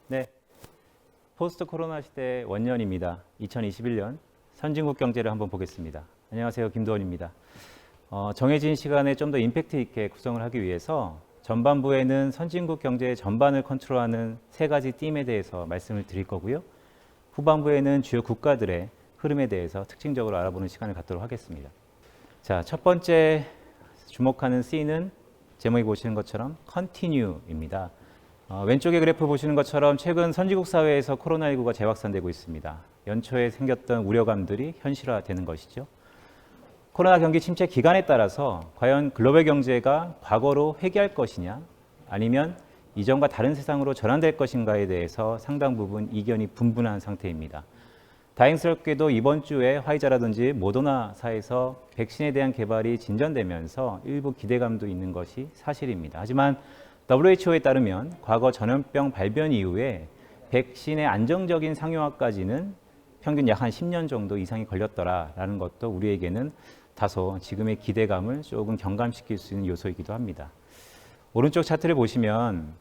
네, 포스트 코로나 시대 원년입니다. 2021년 선진국 경제를 한번 보겠습니다. 안녕하세요, 김도원입니다. 정해진 시간에 좀 더 임팩트 있게 구성을 하기 위해서 전반부에는 선진국 경제의 전반을 컨트롤하는 세 가지 띠임에 대해서 말씀을 드릴 거고요. 후반부에는 주요 국가들의 흐름에 대해서 특징적으로 알아보는 시간을 갖도록 하겠습니다. 자, 첫 번째 주목하는 C는 제목이 보시는 것처럼 Continue입니다. 왼쪽의 그래프 보시는 것처럼 최근 선진국 사회에서 코로나19가 재확산되고 있습니다. 연초에 생겼던 우려감들이 현실화되는 것이죠. 코로나 경기 침체 기간에 따라서 과연 글로벌 경제가 과거로 회귀할 것이냐 아니면 이전과 다른 세상으로 전환될 것인가에 대해서 상당 부분 이견이 분분한 상태입니다. 다행스럽게도 이번 주에 화이자라든지 모더나사에서 백신에 대한 개발이 진전되면서 일부 기대감도 있는 것이 사실입니다. 하지만 WHO에 따르면 과거 전염병 발병 이후에 백신의 안정적인 상용화까지는 평균 약 한 10년 정도 이상이 걸렸더라라는 것도 우리에게는 다소 지금의 기대감을 조금 경감시킬 수 있는 요소이기도 합니다. 오른쪽 차트를 보시면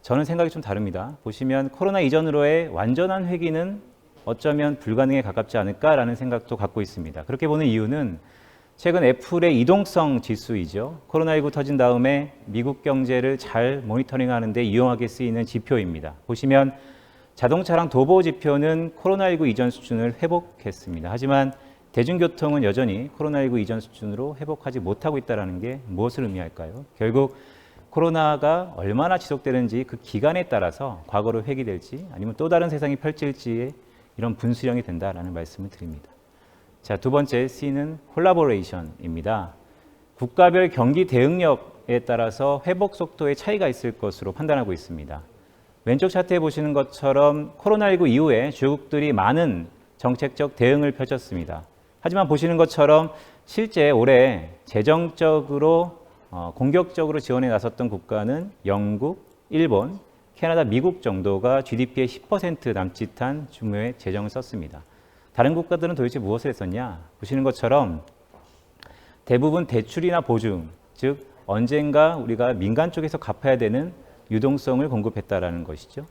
저는 생각이 좀 다릅니다. 보시면 코로나 이전으로의 완전한 회귀는 어쩌면 불가능에 가깝지 않을까라는 생각도 갖고 있습니다. 그렇게 보는 이유는 최근 애플의 이동성 지수이죠. 코로나19 터진 다음에 미국 경제를 잘 모니터링하는 데 유용하게 쓰이는 지표입니다. 보시면 자동차랑 도보 지표는 코로나19 이전 수준을 회복했습니다. 하지만 대중교통은 여전히 코로나19 이전 수준으로 회복하지 못하고 있다는 게 무엇을 의미할까요? 결국 코로나가 얼마나 지속되는지 그 기간에 따라서 과거로 회귀될지 아니면 또 다른 세상이 펼칠지에 이런 분수령이 된다라는 말씀을 드립니다. 자, 두 번째 C는 콜라보레이션입니다. 국가별 경기 대응력에 따라서 회복 속도의 차이가 있을 것으로 판단하고 있습니다. 왼쪽 차트에 보시는 것처럼 코로나19 이후에 주요국들이 많은 정책적 대응을 펼쳤습니다. 하지만 보시는 것처럼 실제 올해 재정적으로 공격적으로 지원에 나섰던 국가는 영국, 일본, 캐나다, 미국 정도가 GDP의 10% 남짓한 규모의 재정을 썼습니다. 다른 국가들은 도대체 무엇을 했었냐? 보시는 것처럼 대부분 대출이나 보증, 즉 언젠가 우리가 민간 쪽에서 갚아야 되는 유동성을 공급했다라는 것이죠.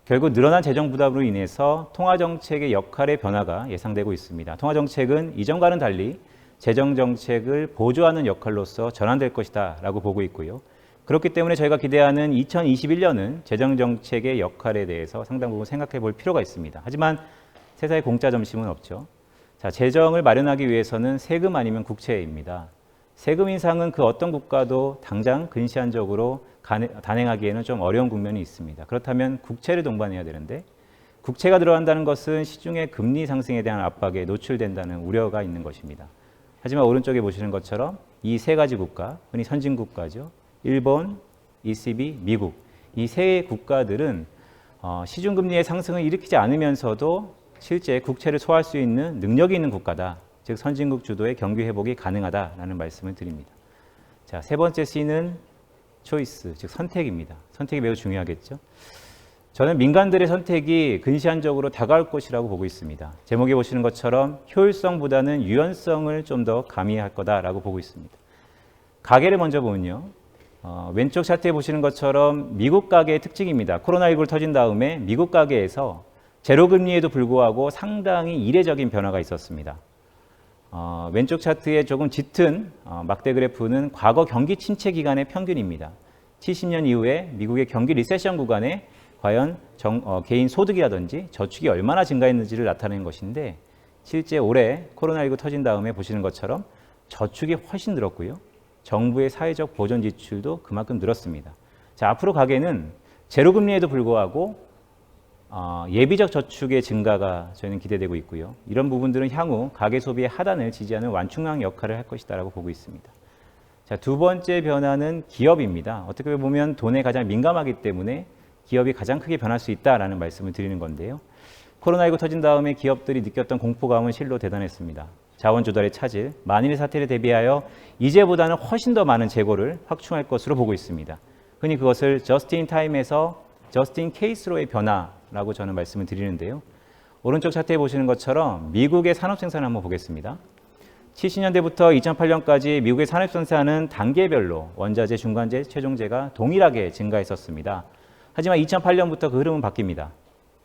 결국 늘어난 재정 부담으로 인해서 통화정책의 역할의 변화가 예상되고 있습니다. 통화정책은 이전과는 달리 재정정책을 보조하는 역할로서 전환될 것이다 라고 보고 있고요. 그렇기 때문에 저희가 기대하는 2021년은 재정정책의 역할에 대해서 상당 부분 생각해 볼 필요가 있습니다. 하지만 세상에 공짜 점심은 없죠. 자, 재정을 마련하기 위해서는 세금 아니면 국채입니다. 세금 인상은 그 어떤 국가도 당장 근시안적으로 단행하기에는 좀 어려운 국면이 있습니다. 그렇다면 국채를 동반해야 되는데 국채가 들어간다는 것은 시중의 금리 상승에 대한 압박에 노출된다는 우려가 있는 것입니다. 하지만 오른쪽에 보시는 것처럼 이 세 가지 국가, 흔히 선진국가죠. 일본, ECB, 미국. 이 세 국가들은 시중금리의 상승을 일으키지 않으면서도 실제 국채를 소화할 수 있는 능력이 있는 국가다. 즉 선진국 주도의 경기 회복이 가능하다라는 말씀을 드립니다. 자, 세 번째 C는 초이스, 즉 선택입니다. 선택이 매우 중요하겠죠. 저는 민간들의 선택이 근시안적으로 다가올 것이라고 보고 있습니다. 제목에 보시는 것처럼 효율성보다는 유연성을 좀 더 가미할 거다라고 보고 있습니다. 가계를 먼저 보면요. 왼쪽 차트에 보시는 것처럼 미국 가계의 특징입니다. 코로나19를 터진 다음에 미국 가계에서 제로금리에도 불구하고 상당히 이례적인 변화가 있었습니다. 왼쪽 차트에 조금 짙은 막대 그래프는 과거 경기 침체 기간의 평균입니다. 70년 이후에 미국의 경기 리세션 구간에 과연 개인 소득이라든지 저축이 얼마나 증가했는지를 나타내는 것인데 실제 올해 코로나19 터진 다음에 보시는 것처럼 저축이 훨씬 늘었고요. 정부의 사회적 보전 지출도 그만큼 늘었습니다. 자, 앞으로 가계는 제로금리에도 불구하고 예비적 저축의 증가가 저희는 기대되고 있고요. 이런 부분들은 향후 가계 소비의 하단을 지지하는 완충망 역할을 할 것이다라고 보고 있습니다. 자, 두 번째 변화는 기업입니다. 어떻게 보면 돈에 가장 민감하기 때문에 기업이 가장 크게 변할 수 있다라는 말씀을 드리는 건데요. 코로나19 터진 다음에 기업들이 느꼈던 공포감은 실로 대단했습니다. 자원 조달의 차질, 만일의 사태를 대비하여 이제보다는 훨씬 더 많은 재고를 확충할 것으로 보고 있습니다. 흔히 그것을 저스트 인 타임에서 저스트 인 케이스로의 변화라고 저는 말씀을 드리는데요. 오른쪽 차트에 보시는 것처럼 미국의 산업 생산을 한번 보겠습니다. 70년대부터 2008년까지 미국의 산업 생산은 단계별로 원자재, 중간재, 최종재가 동일하게 증가했었습니다. 하지만 2008년부터 그 흐름은 바뀝니다.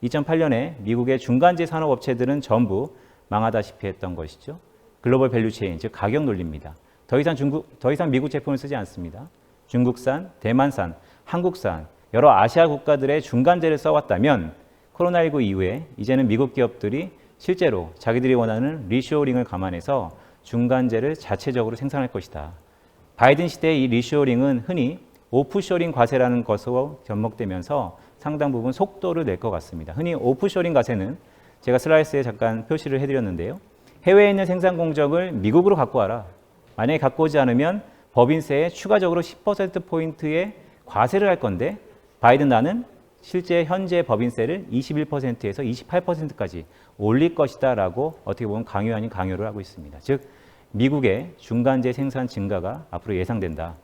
2008년에 미국의 중간재 산업업체들은 전부 망하다시피 했던 것이죠. 글로벌 밸류체인, 즉 가격 논리입니다. 더 이상 미국 제품을 쓰지 않습니다. 중국산, 대만산, 한국산, 여러 아시아 국가들의 중간재를 써왔다면 코로나19 이후에 이제는 미국 기업들이 실제로 자기들이 원하는 리쇼어링을 감안해서 중간재를 자체적으로 생산할 것이다. 바이든 시대의 이 리쇼어링은 흔히 오프쇼링 과세라는 것으로 접목되면서 상당 부분 속도를 낼 것 같습니다. 흔히 오프쇼링 과세는 제가 슬라이드에 잠깐 표시를 해드렸는데요. 해외에 있는 생산 공정을 미국으로 갖고 와라. 만약에 갖고 오지 않으면 법인세에 추가적으로 10%포인트의 과세를 할 건데 바이든 나는 실제 현재 법인세를 21%에서 28%까지 올릴 것이다 라고 어떻게 보면 강요 아닌 강요를 하고 있습니다. 즉 미국의 중간재 생산 증가가 앞으로 예상된다.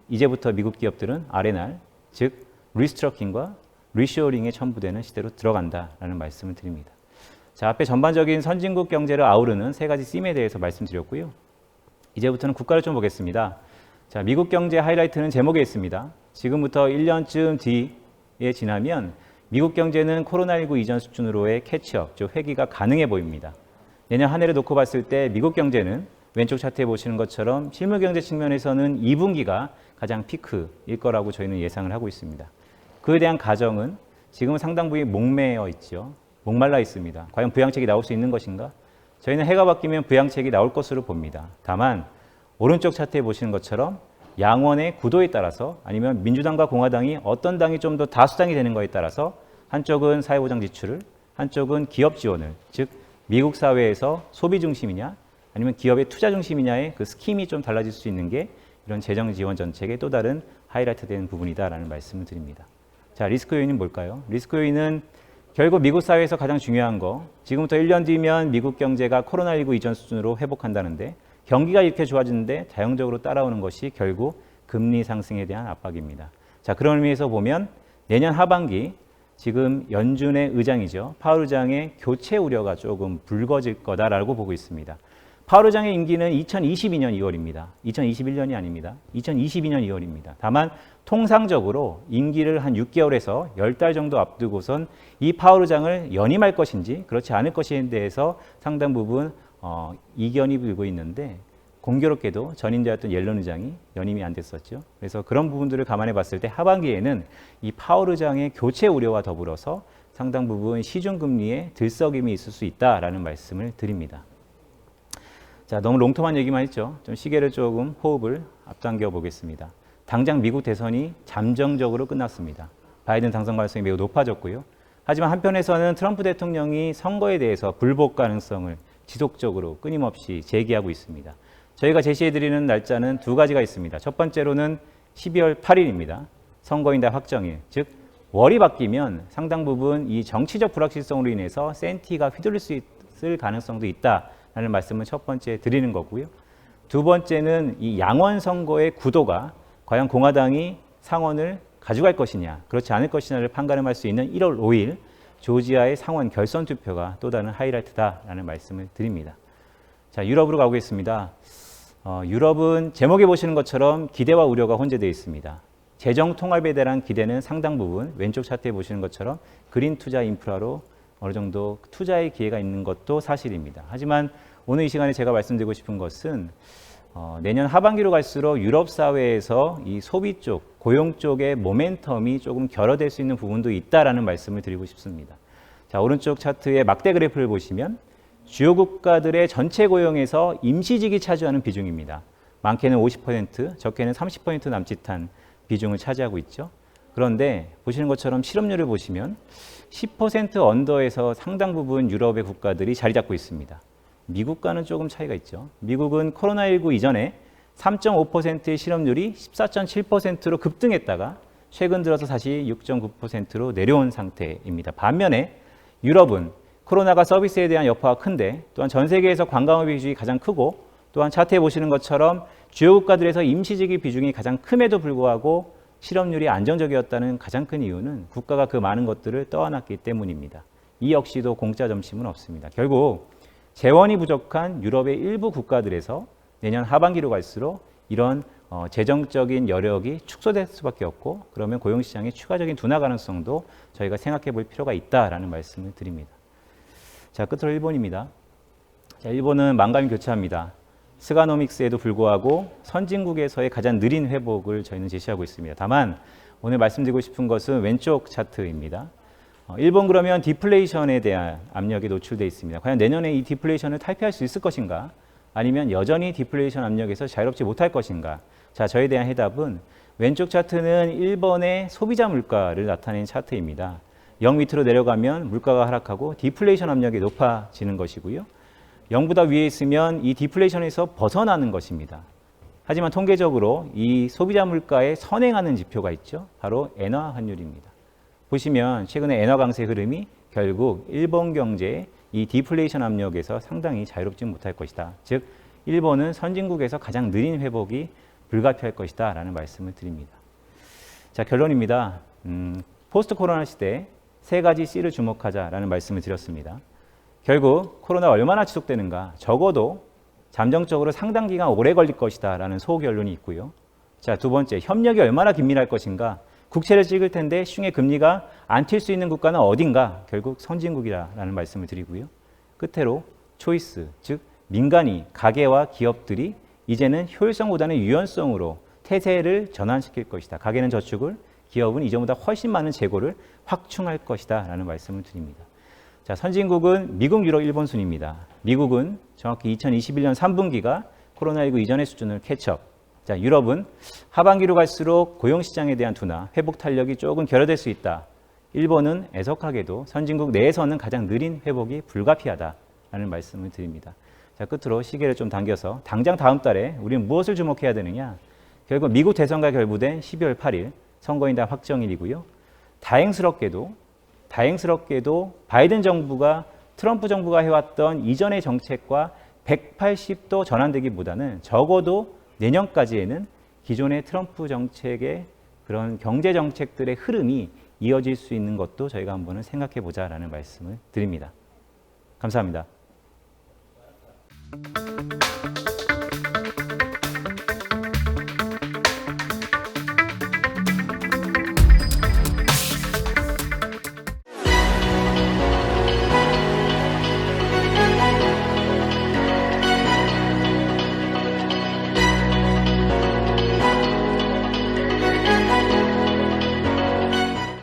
이제부터 미국 기업들은 R&R, 즉 리스트러킹과 리쇼어링에 첨부되는 시대로 들어간다라는 말씀을 드립니다. 자, 앞에 전반적인 선진국 경제를 아우르는 세 가지 씀에 대해서 말씀드렸고요. 이제부터는 국가를 좀 보겠습니다. 자, 미국 경제 하이라이트는 제목에 있습니다. 지금부터 1년쯤 뒤에 지나면 미국 경제는 코로나19 이전 수준으로의 캐치업, 즉 회귀가 가능해 보입니다. 내년 한 해를 놓고 봤을 때 미국 경제는 왼쪽 차트에 보시는 것처럼 실물 경제 측면에서는 2분기가 가장 피크일 거라고 저희는 예상을 하고 있습니다. 그에 대한 가정은 지금은 상당 부위 목매어 있죠. 목말라 있습니다. 과연 부양책이 나올 수 있는 것인가? 저희는 해가 바뀌면 부양책이 나올 것으로 봅니다. 다만 오른쪽 차트에 보시는 것처럼 양원의 구도에 따라서 아니면 민주당과 공화당이 어떤 당이 좀 더 다수당이 되는 것에 따라서 한쪽은 사회보장 지출을, 한쪽은 기업 지원을, 즉 미국 사회에서 소비 중심이냐 아니면 기업의 투자 중심이냐의 그 스킴이 좀 달라질 수 있는 게 이런 재정 지원 정책의 또 다른 하이라이트 되는 부분이다라는 말씀을 드립니다. 자, 리스크 요인은 뭘까요? 리스크 요인은 결국 미국 사회에서 가장 중요한 거, 지금부터 1년 뒤면 미국 경제가 코로나19 이전 수준으로 회복한다는데 경기가 이렇게 좋아지는데 자연적으로 따라오는 것이 결국 금리 상승에 대한 압박입니다. 자, 그런 의미에서 보면 내년 하반기 지금 연준의 의장이죠. 파월 의장의 교체 우려가 조금 불거질 거다라고 보고 있습니다. 파월 의장의 임기는 2022년 2월입니다. 2021년이 아닙니다. 2022년 2월입니다. 다만 통상적으로 임기를 한 6개월에서 10달 정도 앞두고선 이 파월 의장을 연임할 것인지 그렇지 않을 것인지에 대해서 상당 부분 이견이 불고 있는데 공교롭게도 전임자였던 옐런 의장이 연임이 안 됐었죠. 그래서 그런 부분들을 감안해 봤을 때 하반기에는 이 파월 의장의 교체 우려와 더불어서 상당 부분 시중금리에 들썩임이 있을 수 있다라는 말씀을 드립니다. 자, 너무 롱텀한 얘기만 했죠. 좀 시계를 조금 호흡을 앞당겨 보겠습니다. 당장 미국 대선이 잠정적으로 끝났습니다. 바이든 당선 가능성이 매우 높아졌고요. 하지만 한편에서는 트럼프 대통령이 선거에 대해서 불복 가능성을 지속적으로 끊임없이 제기하고 있습니다. 저희가 제시해드리는 날짜는 두 가지가 있습니다. 첫 번째로는 12월 8일입니다. 선거인단 확정일, 즉 월이 바뀌면 상당 부분 이 정치적 불확실성으로 인해서 센티가 휘둘릴 수 있을 가능성도 있다라는 말씀을 첫 번째 드리는 거고요. 두 번째는 이 양원 선거의 구도가 과연 공화당이 상원을 가져갈 것이냐, 그렇지 않을 것이냐를 판가름할 수 있는 1월 5일 조지아의 상원 결선 투표가 또 다른 하이라이트다라는 말씀을 드립니다. 자, 유럽으로 가보겠습니다. 유럽은 제목에 보시는 것처럼 기대와 우려가 혼재되어 있습니다. 재정 통합에 대한 기대는 상당 부분 왼쪽 차트에 보시는 것처럼 그린 투자 인프라로 어느 정도 투자의 기회가 있는 것도 사실입니다. 하지만 오늘 이 시간에 제가 말씀드리고 싶은 것은 내년 하반기로 갈수록 유럽 사회에서 이 소비 쪽, 고용 쪽의 모멘텀이 조금 결여될 수 있는 부분도 있다라는 말씀을 드리고 싶습니다. 자, 오른쪽 차트의 막대 그래프를 보시면 주요 국가들의 전체 고용에서 임시직이 차지하는 비중입니다. 많게는 50%, 적게는 30% 남짓한 비중을 차지하고 있죠. 그런데 보시는 것처럼 실업률을 보시면 10% 언더에서 상당 부분 유럽의 국가들이 자리 잡고 있습니다. 미국과는 조금 차이가 있죠. 미국은 코로나19 이전에 3.5%의 실업률이 14.7%로 급등했다가 최근 들어서 다시 6.9%로 내려온 상태입니다. 반면에 유럽은 코로나가 서비스에 대한 여파가 큰데 또한 전 세계에서 관광업의 비중이 가장 크고 또한 차트에 보시는 것처럼 주요 국가들에서 임시직의 비중이 가장 큼에도 불구하고 실업률이 안정적이었다는 가장 큰 이유는 국가가 그 많은 것들을 떠안았기 때문입니다. 이 역시도 공짜 점심은 없습니다. 결국 재원이 부족한 유럽의 일부 국가들에서 내년 하반기로 갈수록 이런 재정적인 여력이 축소될 수밖에 없고, 그러면 고용시장의 추가적인 둔화 가능성도 저희가 생각해 볼 필요가 있다라는 말씀을 드립니다. 자, 끝으로 일본입니다. 자, 일본은 만감이 교차합니다. 스가노믹스에도 불구하고 선진국에서의 가장 느린 회복을 저희는 제시하고 있습니다. 다만 오늘 말씀드리고 싶은 것은 왼쪽 차트입니다. 일본 그러면 디플레이션에 대한 압력이 노출되어 있습니다. 과연 내년에 이 디플레이션을 탈피할 수 있을 것인가? 아니면 여전히 디플레이션 압력에서 자유롭지 못할 것인가? 자, 저에 대한 해답은 왼쪽 차트는 일본의 소비자 물가를 나타낸 차트입니다. 0 밑으로 내려가면 물가가 하락하고 디플레이션 압력이 높아지는 것이고요. 0보다 위에 있으면 이 디플레이션에서 벗어나는 것입니다. 하지만 통계적으로 이 소비자 물가에 선행하는 지표가 있죠. 바로 엔화 환율입니다. 보시면 최근에 엔화 강세 흐름이 결국 일본 경제의 이 디플레이션 압력에서 상당히 자유롭지 못할 것이다. 즉 일본은 선진국에서 가장 느린 회복이 불가피할 것이다 라는 말씀을 드립니다. 자, 결론입니다. 포스트 코로나 시대 세 가지 C를 주목하자라는 말씀을 드렸습니다. 결국 코로나 얼마나 지속되는가, 적어도 잠정적으로 상당 기간 오래 걸릴 것이다 라는 소결론이 있고요. 자, 두 번째, 협력이 얼마나 긴밀할 것인가, 국채를 찍을 텐데 시중에 금리가 안 튈 수 있는 국가는 어딘가, 결국 선진국이라는 말씀을 드리고요. 끝으로 초이스, 즉 민간이, 가계와 기업들이 이제는 효율성보다는 유연성으로 태세를 전환시킬 것이다. 가계는 저축을, 기업은 이전보다 훨씬 많은 재고를 확충할 것이다 라는 말씀을 드립니다. 자, 선진국은 미국, 유럽, 일본 순입니다. 미국은 정확히 2021년 3분기가 코로나19 이전의 수준을 캐치업. 자, 유럽은 하반기로 갈수록 고용시장에 대한 둔화, 회복 탄력이 조금 결여될 수 있다. 일본은 애석하게도 선진국 내에서는 가장 느린 회복이 불가피하다라는 말씀을 드립니다. 자, 끝으로 시계를 좀 당겨서 당장 다음 달에 우리는 무엇을 주목해야 되느냐? 결국 미국 대선과 결부된 12월 8일 선거인단 확정일이고요. 다행스럽게도 바이든 정부가 트럼프 정부가 해왔던 이전의 정책과 180도 전환되기보다는 적어도 내년까지에는 기존의 트럼프 정책의 그런 경제 정책들의 흐름이 이어질 수 있는 것도 저희가 한번 생각해 보자라는 말씀을 드립니다. 감사합니다.